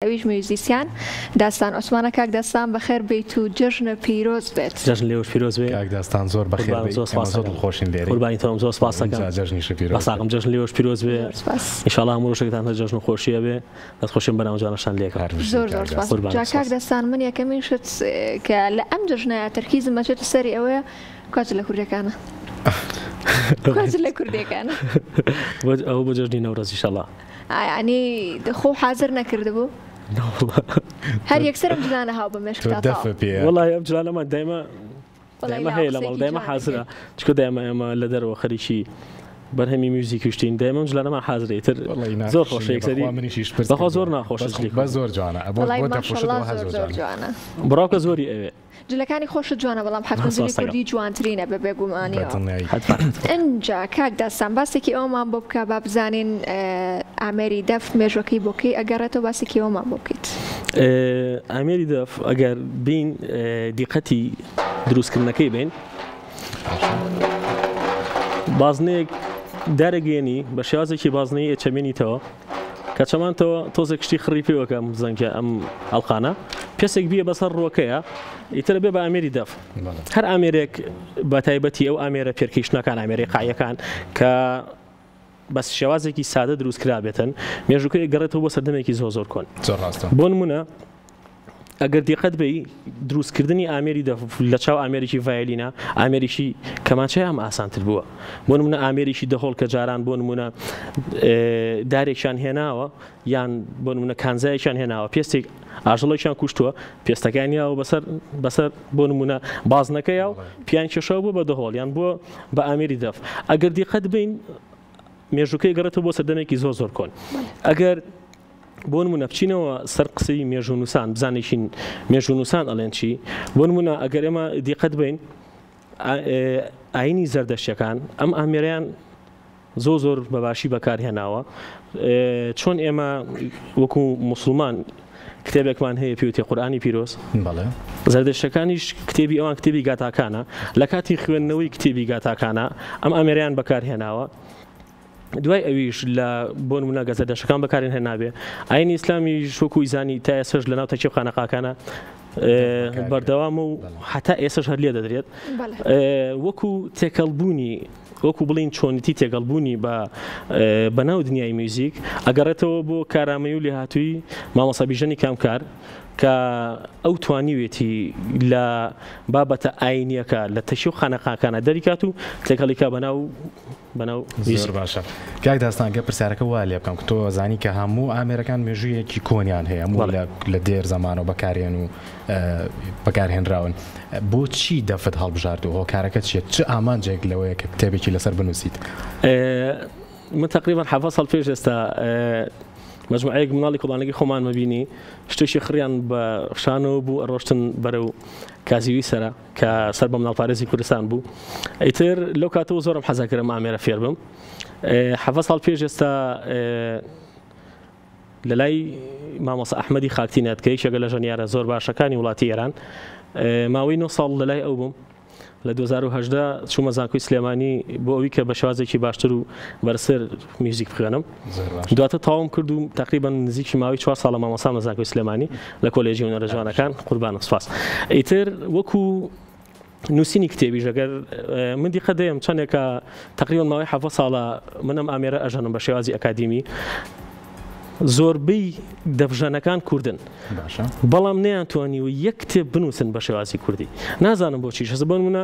ئەویش موزیسیان داستان عوسمانە کاک داستان بەخێر بیت و جژنە پیرۆز بێت. جژن لێوش پیرۆز بێت. کاک داستان زۆر بەخێر بێت. زۆر دڵخۆشین لێرە. قوربانی تۆم زۆر سپاس دەکەم. جژنیش پیرۆز. بەساغم جژن لێوش پیرۆز بێت. ئینشاءالله هەموو ڕۆژێکتان هەر جژن و خۆشیە بێ. دەستخۆشیم بەناو جانەشان لێکە. زۆر زۆر سپاس. جا کاک داستان من یەکەمین شت کە لە ئەم جژنە تەرکیزم مەچێتە سەری ئەوەیە کات لە کوردەکانە. کات لە کوردەکانە. ئەو بۆ جژنی نەورۆز ئینشاءالله. یعنی خۆ حاضر نەکردبوو. هەر یەکسەرم جلانە هاو بە مێشکتا وڵای ئەم جلانەمان دایمە هەیە لە ماڵ دایمە حازرە چکە دایمە ئێمە لە دەرەوە خەریکی بەرهەمی موزیکی شتین دایمە جلانەمان حازرێتر زۆر خۆشە یەکسەری بەخوا زۆر ناخۆشە بە زۆر جوانە بڕاوکە زۆری ئەوێ جلەکانی خۆشە جوانە بەڵام حەفزی کوردی جوانترینە بە بێگومانیەوە. ئەنجا کاک داستان باسێکی ئەومان بۆ بکە با بزانین ئامێری دەف مێژوەکەی بۆکەی ئەگەڕێتەوە باسێکی ئەومان بۆ بکەیت. ئامێری دەف ئەگەر بین دیقەتی دروستکردنەکەی بین بازنەیەک دارەگەێنی بە شێوازێکی بازنەی ئەچەمێنیتەوە کە چەمانتەوە تۆزێک شتی خڕی پێوەکەم زەنگە ئەم ئەڵقانە پێسێک بیە بەسەر ڕۆکەیە ئیتر بێ بە ئامێری دەف هەر ئامێرێک بە تایبەتی ئەو ئامێرە پێرکەشتنەکان ئامێری قایەکان کە بەس شێوازێکی سادە دروست کرا بێتن مێژووکەی گەڕێتەوە بۆ سەردەمێکی زۆر کۆن بۆ نمونە ئەگەر دیقەت بی دروستکردنی ئامێری دەف لە چاو ئامێریکی ڤایلینە ئامێریکی کەمانچەی ئەم ئاسانتر بووە بۆ نمونە ئامێریکی دەهۆڵ کە جاران بۆ نمونە دارێکیان هێناوە یان بۆ نمونە کانزایەکیان هێناوە پێستێک ئاژەڵێکیان کوشتووە پێستەکانیاوە بەسەر بۆ نمونە بازنەکەیە و پیان کێشەوە بوو بە دەهۆڵ یان بووە بە ئامێری دەف ئەگەر دیقەت بین مێژووکەی گەڕێتەوە بۆ سەردەمێکی زۆر کۆن ئەگەر بۆ نمونە بچینەوە سەر قسەی مێژوونووسان بزانێکین مێژوونووسان ئەڵێن چی بۆ نمونە ئەگەر ئێمە دیقەت بین ئاینی زەردەشتەکان ئەم ئامێرەیان زۆر بەباشی بەکارهێناوە چۆن ئێمە وەکو موسڵمان کتێبێکمان هەیە پێوتێ قورئانی پیرۆز زەردەشتەکانیش کتێبی ئەوان کتێبی گاتاکانە لە کاتی خوێندنەوەی کتێبی گاتاکانە ئەم ئامێرەیان بەکارهێناوە دوای ئەویش لە بۆ نمونە گەزەردەشتەکان بەکارێن هێنابێ ئاینی ئیسلامی شوکوی زانی تا ئێسش لە ناو تەکیێبخانەقاکانە بەردەوام و حتا ئێسش هەر لێ دەدرێت وەکو تێکەڵبوونی وەکو بڵین چۆنیتی تێگەڵبوونی بە ناو دنیای میوزیک ئەگەڕێتەوە بۆ کارامەی و لێهاتووی مامۆستا بیژەنی کامکار کە ئەو توانیوێتی لە بابەتە ئاینیەکە لە تەشی و خانەقاکانە دەریکات و تێکەڵیکا بەناو زۆر باشە. کاک داستان گە پرسیارەکە وا لێ بکەم کە تۆ زانی کە هەموو ئامێرەکان مێژوویەکی کۆنیان هەیە هەموو لە دێر زەمانەوە بەکارێن و بەکارهێنراون بۆچی دەفت هەڵبژاردو هۆکارەکە چیە چ ئامانجێک لەوەیە کە کتێبێکی لەسەر بنووسیت؟ من تقریبا حەڤە ساڵ پێش ئێستا مجموعەیەک مناڵی کوڵانەکەی خۆمان مەبینی شتێکی خڕیان بە شانەوە بوو ئەڕۆشتن بەرەو کازیوی سەرە کە سەر بە مناڵپارێزی کوردستان بوو ئیتر لەو کاتەوە زۆرم حەزەکرە ئامێرە فێر بم حەڤە ساڵ پێش ئێستا لە لای مامۆستا ئەحمەدی خاکتینەتکەی شەگە لە ژەنیارە زۆر باشەکانی وڵاتی ئێران ماوەی 9 ساڵ لە لای ئەو بووم لە 2018 چوومە زانکۆی سلێمانی بۆ ئەوی کە بە شێوازێکی باشتر و بەرزتر میوزیک بخوێنم دواتە تاوام کرد و تقریبا نزیکی ماوەی 4 ساڵە مامۆستام لە زانکۆی سلێمانی لە کۆلێژی هونەرە جوانەکان قوربانە سوپاس ئیتر وەکو نووسینی کتێبی ژەگەر من دیقە دەیەم چەندێکە تقریبا ماوەی 7 ساڵە منم ئامێرە ئەژەنم بە شێوازی ئەکادیمی زۆربەی دەفژەنەکان کوردن بەڵام نەیانتوانی و یەک کتێب بنووسن بە شێوازی کوردی نازانم بۆچی شەز بۆ نمونە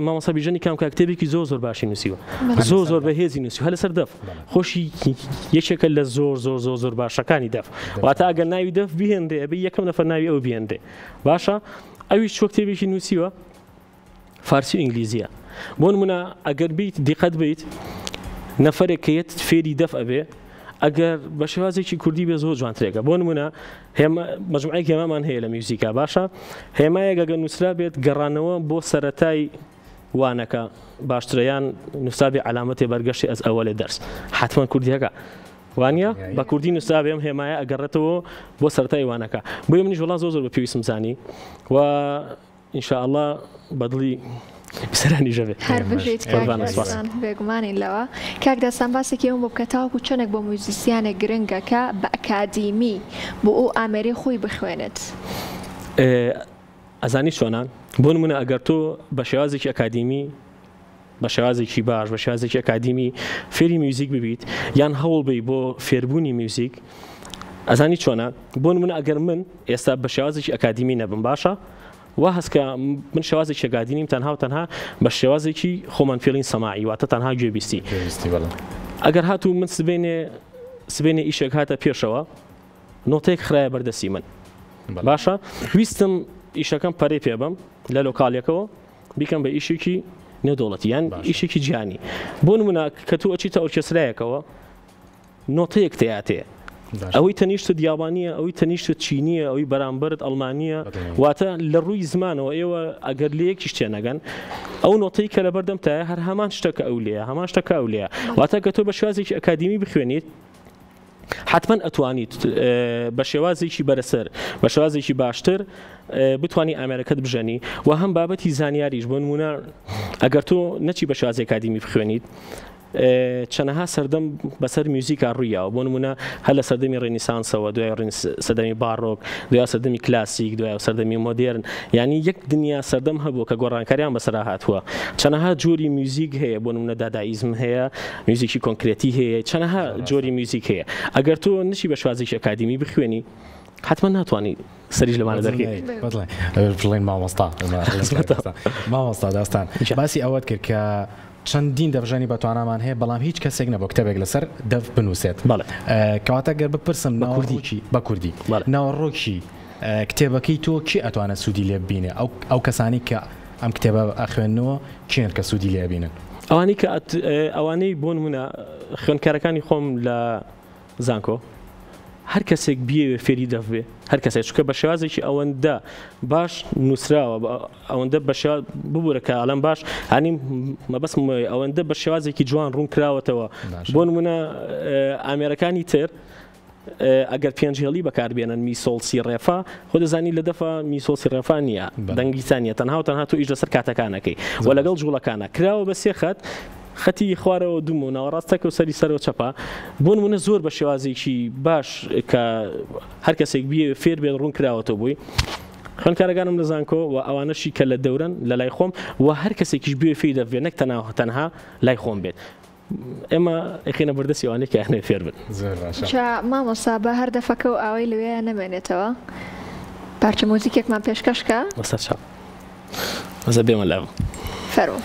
مامۆستا بیژەنی کامکار کتێبێکی زۆر باشی نووسیوە زۆر بەهێزی نووسی هەر لەسەر دەف خۆشی یەکێکە لە زۆر باشەکانی دەف واتە ئەگەر ناوی دەف بهێندێ ئەبێ یەکەم نەفەر ناوی ئەو بهێندێ باشە ئەویش چوە کتێبێکی نووسیوە فارسی و ئینگلیزیە بۆ نمونە ئەگەر بیت دیقەت بیت نەفەرێک کە یەت فێری دەف ئەبێ ئەگەر بە شێوازێکی کوردی بێ زۆر جوانترێکە بۆ نمونە مەجموعەیەکی هێمامان هەیە لە میوزیکا باشە هێمایەک ئەگەر نووسرا بێت گەڕانەوە بۆ سەرەتای وانەکە باشترەیان نووسابێ علامەتێ بەرگەشتی ئەس ئەوەلێ دەرس حتمما کوردیەکە وانە بە کوردی نووسرا بێم هێمایە ئەگەڕێتەوە بۆ سەرەتای وانەکە بۆ منیش وڵا زۆر بە پێویستم زانی و ئینشاءالله بەدڵی سەرانی ژەبێ هەر بژیت کاکدەستان بێگومانین لەوە کاکدەستان باسێکی ئەوم بۆ بکە تاوەکو چەندێک بۆ موزیسیانێک گرنگە کە بە ئەکادیمی بۆ ئەو ئامێری خۆی بخوێنێت ئەزانی چۆنان بۆ نمونە ئەگەر تۆ بە شێوازێکی ئەکادیمی بە شێوازێکی باش بە شێوازێکی ئەکادیمی فێری میوزیک ببیت یان هەوڵ بی بۆ فێربوونی میوزیک ئەزانی چۆنە بۆ نمونە ئەگەر من ئێستا بە شێوازێکی ئەکادیمی نەبم باشە وا هەست کە من شێوازێکی ئەکادیمیم تەنها و تەنها بە شێوازێکی خۆمان فێڵین سەماعی واتە تەنها گوێبیستی ئەگەر هاتوو من سبێنێ ئیشێک هاتە پێشەوە نۆتەیەک خراە بەردەسی من باشە ویستم ئیشەکەم پەرەی پێ بم لە لۆکاڵیەکەوە بیکەم بە ئیشێکی نێودوڵەتی یان ئیشێکی جیانی بۆ نمونە کە تو ئەچیتە ئۆرکێسترایەکەوە نۆتەیەک تەیاتەیە ئەوەی تەنیشتت یابانیە ئەوەی تەنیشتت چینیە ئەوەی بەرامبەرت ئەڵمانیە واتە لە ڕووی زمانەوە ئێوە ئەگەر لە یەکیش تێنەگەن ئەو نۆتەی کە لە بەردەم تایە هەر هەمان شتەکە ئەو لێە هەمان شتەکە ئەو لێە واتە کە تۆ بە شێوازێکی ئەکادیمی بخوێنیت حتما ئەتوانیت بە شێوازێکی بەرەسەر بە شێوازێکی باشتر بتوانی ئامێرەکەت بژەنی و هەم بابەتی زانیاریش بۆ نمونە ئەگەر تۆ نەچی بە شێوازی ئەکادیمی بخوێنیت چەنەها سەردەم بەسەر میوزیکا ڕوویەوە بۆ نمونە هەر لە سەردەمی ڕێنیسانسەوە دوای سەردەمی باڕۆک دوای سەردەمی کلاسیک دوای سەردەمی مۆدێرن ینی یەک دنیا سەردەم هەبوو کە گۆڕانکاریان بەسەرا هاتووە چەنەها جۆری میوزیک هەیە بۆ نمونە دادائیزم هەیە میوزیکی کۆنکرێتی هەیە چەنەها جۆری میوزیک هەیە ئەگەر تۆ نشی بە شێوازێکی ئەکادیمی بخوێنی حتما ناتوانانی سەریش لەمانە دەرکەیت بڵێن مامۆستا داستان باسی ئەوەت کرد کە چەندین دەبژانی بەتوانامان هەیە بەڵام هیچ کەسێک نەبوو کتێبێک لەسەر دەف بنووسێت کەواتە گەر بپرسم بە کوردی ناوەڕۆکی کتێبەکەی تۆ کی ئەتوانە سوودی لێ ببینێ ئەو کەسانی کە ئەم کتێبە ئەخوێنەوە چێن کە سوودی لێ بینن ئەوانی کە ئەوانەی بۆ نمونە خوێندکارەکانی خۆم لە زانکۆ هەر کەسێک بیەوێ فێری دەبێ هەر کەسێک چکە بە شێوازێکی ئەوەندە باش نووسراوە ئەوەندە بە ببوورە کە ئەڵەم باش هەنیم مەبەسم ئەوەندە بە شێوازێکی جوان ڕوون کراوەتەوە بۆ نمونە ئامێرەکانی تر ئەگەر پێنجهێڵی بەکاربێنن میسۆڵسی ڕێفا خۆ دەزانی لە دەفە میسۆڵسی ڕێفا نییە دەنگیسانیە تەنها و تەنها تو ئیش لەسەر کاتەکانەکەی و لەگەڵ جوڵەکانە کراوە بە سێ خەت خەتی خوارەوە دوم و ناوەڕاستەکە و سەری سەرەوە چەپە بۆ نمونە زۆر بە شێوازێکی باش کە هەر کەسێک بیێ فێر بێت ڕوون کراوەتەوە بووی خوێندکارەکانم لە زانکۆ و ئەوانەشی کە لە دەورن لە لای خۆم و هەر کەسێکیش بێ فێر دەبێت نەک تەنها لای خۆم بێت ئێمە ئەخینە بەردەسی ئەوانەیە کە هەنێ فێر بن مامۆستا بە هەر دەفەکە و ئاوەی لەوێ نەمێنێتەوە پارچە مۆزیکێکمان پێشکەشکە ئەزە بێمە لەو فەرۆ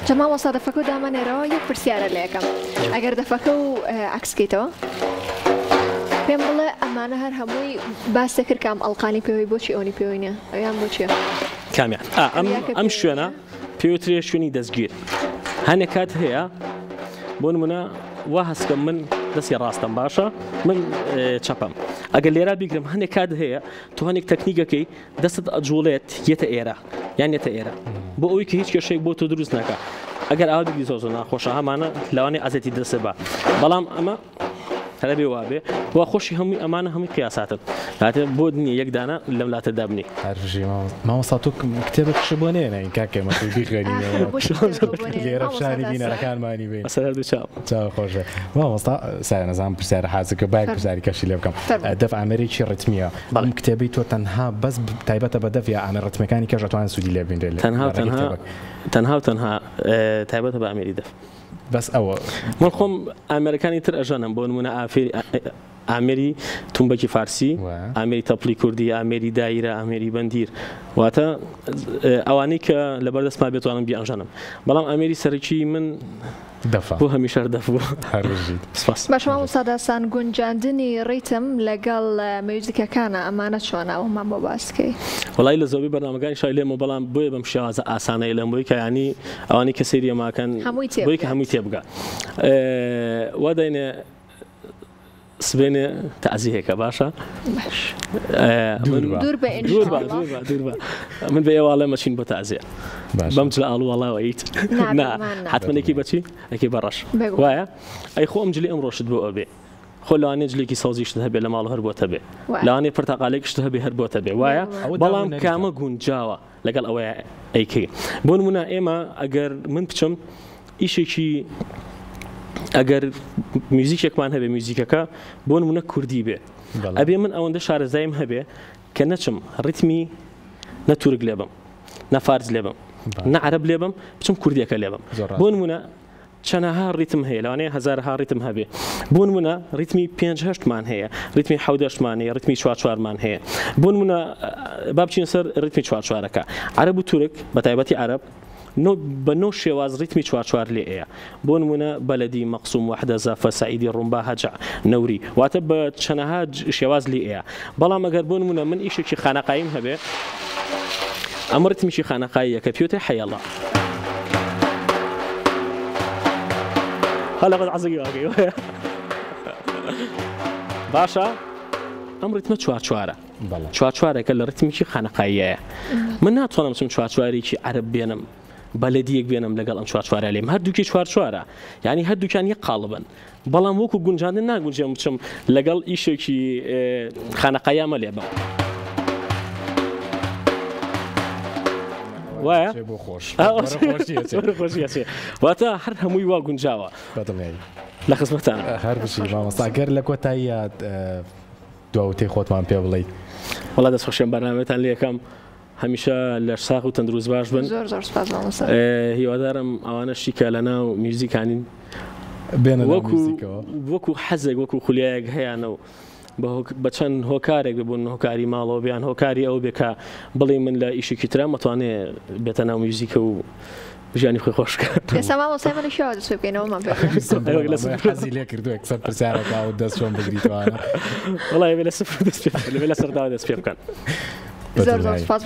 جەمال وەستا دەفەکە و دامەنێرەوە یەک پرسیارە لە یەکەم ئەگەر دەفەکە و عکسکەیتەوە پێم بڵێ ئەمانە هەر هەمووی باس دەکرد کە ئەم ئەڵقانی پێوەی بۆچی ئەوەی پێوەینە ئەویان بۆچیە کامیان ئەم شوێنە پێوترێ شوێنی دەستگیر هەنێک کات هەیە بۆ نمونە وا هەستکەم من دەستی ڕاستم باشە من چەپەم ئەگەر لێرە بیگرم هەنێک کات هەیە تو هەنێک تەکنیکەکەی دەستت ئەجوڵێت یەتە ئێرە یان یەتە ئێرە بۆ ئەوەی کە هیچ کێشەیەک بۆ تۆ دروست ناکە ئەگەر ئاوا بگری زۆر ناخۆشە هەمانە لەوانەیە ئازەتی دەسێ بە بەڵام ئەمە تەلەبێ وابێ وا خۆشی هەمووی ئەمانە هەمووی قیاساتن هاتێ بۆ دنیا یەکدانە لەم لاتە دابنی هەرژی مامۆستا تۆ کتێبێک شبۆنێنە کاکێمە بیخوێنینەوە لێرە شاری بینەرەکانمانی بێ سەر دوو چاو خۆشە مامۆستا سای نەزانم پرسیارە حازەکە باید پرسیاری کەشی لێ بکەم دەف ئامێرێکی ڕتمیە ئەم کتێبی تۆ تەنها بەس تایبەتە بە دەف یا ئامێ ڕتمەکانی کەش دەتوانن سوودی لێ بینرێت تەنها تایبەتە بە ئامێری دەف بەس ئەوە من خۆم ئامێرەکانی تر ئەژەنم بۆ نمونە ئامێری تومبەکی فارسی ئامێری تەپڵی کوردی ئامێری دایرە ئامێری بەندیر واتە ئەوانەی کە لەبەردەستما بێتوانم بیانژەنم بەڵام ئامێری سەرکی من بۆ هەمیشە دەف بوو باشەوە وساداسان گونجاندنی ڕیتم لەگەڵ میوزیکەکانە ئەمانە چۆنە ئەومان بۆ باسکەی وڵای لە زۆربەی بەرنامەکانی شای لێمە بەڵام بۆیە بەم شێوازە ئاسانەیە لەم بۆی کە ینی ئەوانەی کە سەیری ئەماکەن بۆی کە هەمووی تێبگا وا داینێ سبێنێ تەعزیەکە باشە دوور بە من بە ئێواڵێ مەچین بۆ تەعزیە بەم جلە ئاڵووەڵاوە ئیت حتممەێکی بەچی ئەکی بەڕەش وایە ئەی خۆ ئەم جلی ئەم ڕۆشت بۆ ئەوێ خۆ لەوانێ جلێکی سەوزیشت هەبێ لە ماڵ هەر بۆتە بێ لەوانێ پرتەقالێکشت هەبێ هەر بۆتە بێ وایە بەڵام کامە گونجاوە لەگەڵ ئەوەیە ئەیکەی بۆ نمونە ئێمە ئەگەر من بچم ئیشێکی ئەگەر میوزیکێکمان هەبێ میوزیکەکە بۆ نمونە کوردی بێ ئەبێ من ئەوەندە شارەزایم هەبێ کە نەچم ڕیتمی نەتورک لێ بم نەفارز لێ بم نەعەرەب لێ بم بچم کوردیەکە لێ بم بۆ نمونە چەنەها ڕیتم هەیە لەوانەیە هەزارها ڕیتم هەبێ بۆ نمونە ڕیتمی 5-8مان هەیە ڕیتمی 7-8مان هەیە ڕیتمی 4-4مان هەیە بۆ نمونە با بچین سەر ڕیتمی 4-4ەکە عەرەب و تورک بە تایبەتی عەرەب بە نۆ شێواز ڕیتمی 4-4 لێ ئەیە بۆ نمونە بەلەدی مەقسوم وەحدە زەفە سەعیدی ڕومبا هەجع نەوری واتە بە چەنەها شێواز لێ ئەیە بەڵام ئەگەر بۆ نمونە من ئیشێکی خانەقایم هەبێ ئەم ڕیتمیشی خانەقاییە کە پێوتە حەیەڵە هەڵە بەد عەزەگی واگەی باشە ئەم ڕیتمە 4-4ە 4-4ێکە لە ڕیتمیکی خانەقاییەیە من ناتوانم چم 4-4ێکی عەرەب بێنم بەلەدیەک بێنم لەگەڵ ئەم 4-4 لێم هەردووکی 4-4ە یعنی هەردووکیان یەک قاڵبن بەڵام وەکو گونجاندن ناگونجێم بچم لەگەڵ ئیشێکی خانەقاییامە لێ بم وایە واتە هەر هەمووی وا گونجاوە لە خزمەتانە هەر بشی مامۆستاگەر لە کۆتاییە دواوتەی خۆتمان پێ بڵێیت وڵا دەستخۆشیان بەرنامەتان لێ یەکەم هەمیشە لە ساغ و تەندروست باش بن هیوادارم ئەوانەشی کە لەناو میوزیکانین وەکو حەزێک وەکو خولیایەک هەیەەوە بە چەند هۆکارێک ببوون هۆکاری ماڵەوە بیان هۆکاری ئەو بێکە بڵێ من لە ئیشێکی ترا مەتوانێت بێتە ناو میوزیکە و ژیانی خۆی خۆشکە حەزی لێ کردو ئەکسەر پرسیارەکە و دەست چۆن بگریتوانە وڵای لە سفر لە سەرداوە دەست پێ بکەن زۆر سپاس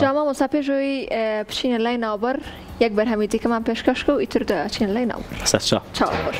جاما مۆستا پێشەوەی بچینە لای ناوبەر یەک بەرهەمیتێکەمان پێشکەشکە و ئیتر دەچین لای ناوبەر چاوە خۆش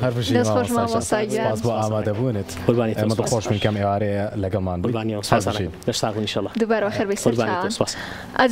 سپاس بۆ ئامادەبوونت ئەمە دڵخۆش من کەم ئێوارەیە لەگەڵمان دووبارەوە خێر بێ